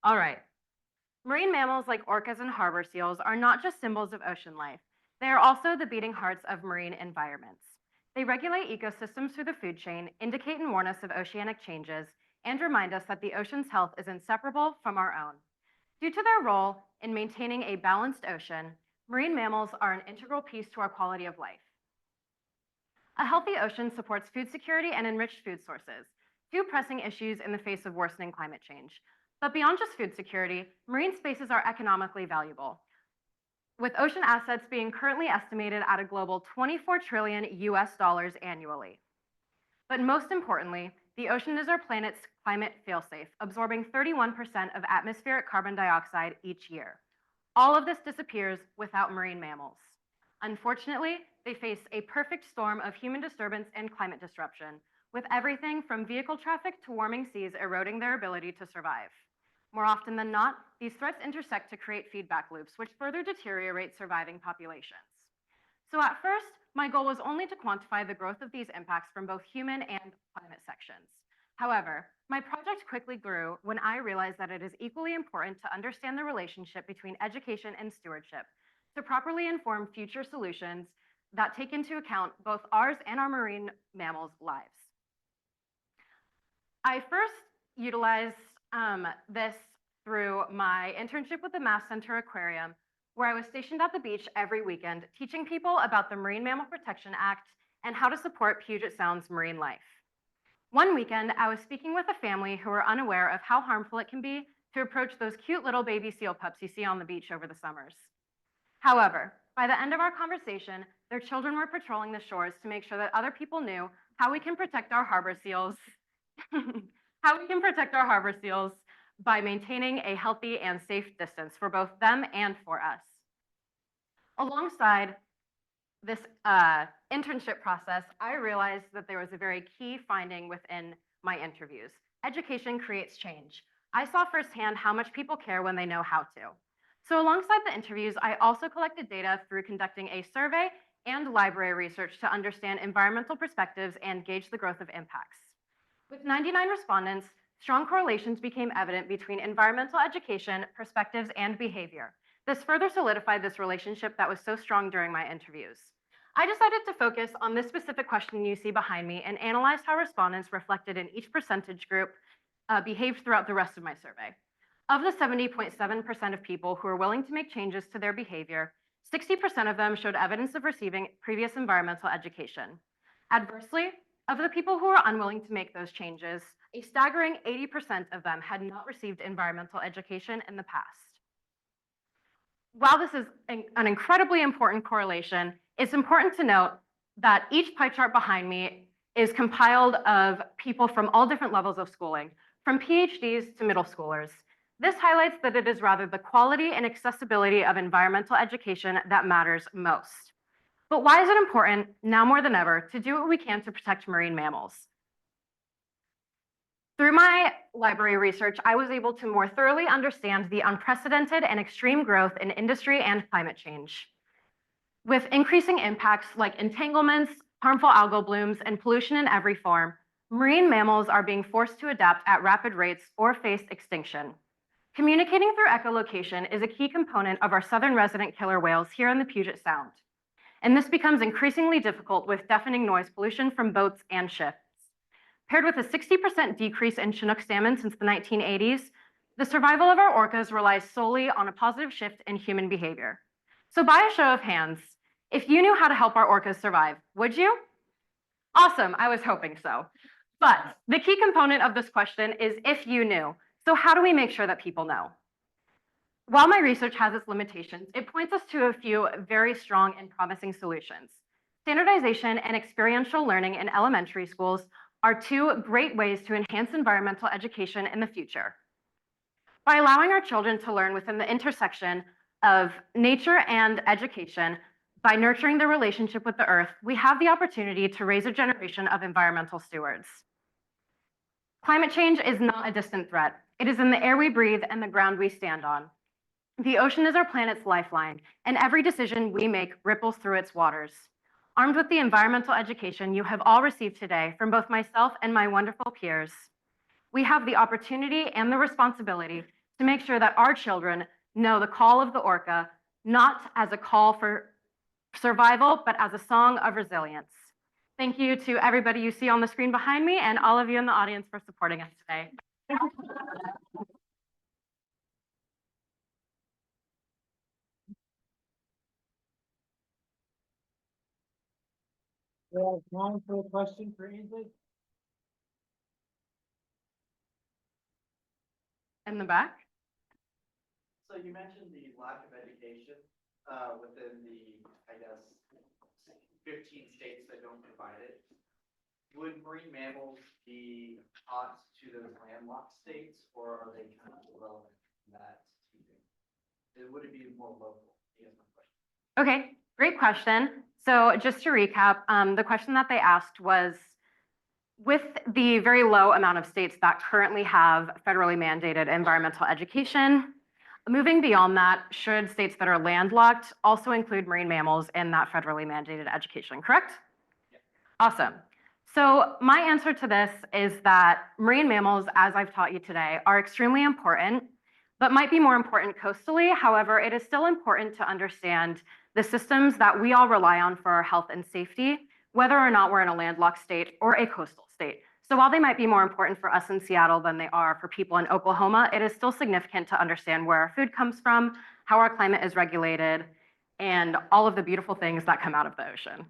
All right. Marine mammals like orcas and harbor seals are not just symbols of ocean life. They are also the beating hearts of marine environments. They regulate ecosystems through the food chain, indicate and warn us of oceanic changes, and remind us that the ocean's health is inseparable from our own. Due to their role in maintaining a balanced ocean, marine mammals are an integral piece to our quality of life. A healthy ocean supports food security and enriched food sources, two pressing issues in the face of worsening climate change. But beyond just food security, marine spaces are economically valuable, with ocean assets being currently estimated at a global 24 trillion US dollars annually. But most importantly, the ocean is our planet's climate failsafe, absorbing 31% of atmospheric carbon dioxide each year. All of this disappears without marine mammals. Unfortunately, they face a perfect storm of human disturbance and climate disruption, with everything from vehicle traffic to warming seas eroding their ability to survive. More often than not, these threats intersect to create feedback loops, which further deteriorate surviving populations. So at first, my goal was only to quantify the growth of these impacts from both human and climate sections. However, my project quickly grew when I realized that it is equally important to understand the relationship between education and stewardship to properly inform future solutions that take into account both ours and our marine mammals' lives. I first utilized this through my internship with the Mass Center Aquarium, where I was stationed at the beach every weekend, teaching people about the Marine Mammal Protection Act and how to support Puget Sound's marine life. One weekend, I was speaking with a family who were unaware of how harmful it can be to approach those cute little baby seal pups you see on the beach over the summers. However, by the end of our conversation, their children were patrolling the shores to make sure that other people knew how we can protect our harbor seals by maintaining a healthy and safe distance for both them and for us. Alongside this internship process, I realized that there was a very key finding within my interviews. Education creates change. I saw firsthand how much people care when they know how to. So alongside the interviews, I also collected data through conducting a survey and library research to understand environmental perspectives and gauge the growth of impacts. With 99 respondents, strong correlations became evident between environmental education, perspectives, and behavior. This further solidified this relationship that was so strong during my interviews. I decided to focus on this specific question you see behind me and analyze how respondents reflected in each percentage group behaved throughout the rest of my survey. Of the 70.7% of people who were willing to make changes to their behavior, 60% of them showed evidence of receiving previous environmental education. Adversely, of the people who were unwilling to make those changes, a staggering 80% of them had not received environmental education in the past. While this is an incredibly important correlation, it's important to note that each pie chart behind me is compiled of people from all different levels of schooling, from PhDs to middle schoolers. This highlights that it is rather the quality and accessibility of environmental education that matters most. But why is it important, now more than ever, to do what we can to protect marine mammals? Through my library research, I was able to more thoroughly understand the unprecedented and extreme growth in industry and climate change. With increasing impacts like entanglements, harmful algal blooms, and pollution in every form, marine mammals are being forced to adapt at rapid rates or face extinction. Communicating through echolocation is a key component of our southern resident killer whales here in the Puget Sound. And this becomes increasingly difficult with deafening noise pollution from boats and ships. Paired with a 60% decrease in Chinook salmon since the 1980s, the survival of our orcas relies solely on a positive shift in human behavior. So by a show of hands, if you knew how to help our orcas survive, would you? Awesome, I was hoping so. But the key component of this question is if you knew. So how do we make sure that people know? While my research has its limitations, it points us to a few very strong and promising solutions. Standardization and experiential learning in elementary schools are two great ways to enhance environmental education in the future. By allowing our children to learn within the intersection of nature and education, by nurturing their relationship with the earth, we have the opportunity to raise a generation of environmental stewards. Climate change is not a distant threat. It is in the air we breathe and the ground we stand on. The ocean is our planet's lifeline, and every decision we make ripples through its waters. Armed with the environmental education you have all received today from both myself and my wonderful peers, we have the opportunity and the responsibility to make sure that our children know the call of the orca, not as a call for survival, but as a song of resilience. Thank you to everybody you see on the screen behind me and all of you in the audience for supporting us today. We have time for a question for Ainsley. In the back. So you mentioned the lack of education within the, I guess, 15 states that don't provide it. Would marine mammals be taught to those landlocked states, or are they kind of irrelevant in that teaching? Would it be more local? I guess my question. Okay, great question. So just to recap, the question that they asked was, with the very low amount of states that currently have federally mandated environmental education, moving beyond that, should states that are landlocked also include marine mammals in that federally mandated education, correct? Yeah. Awesome. So my answer to this is that marine mammals, as I've taught you today, are extremely important, but might be more important coastally. However, it is still important to understand the systems that we all rely on for our health and safety, whether or not we're in a landlocked state or a coastal state. So while they might be more important for us in Seattle than they are for people in Oklahoma, it is still significant to understand where our food comes from, how our climate is regulated, and all of the beautiful things that come out of the ocean.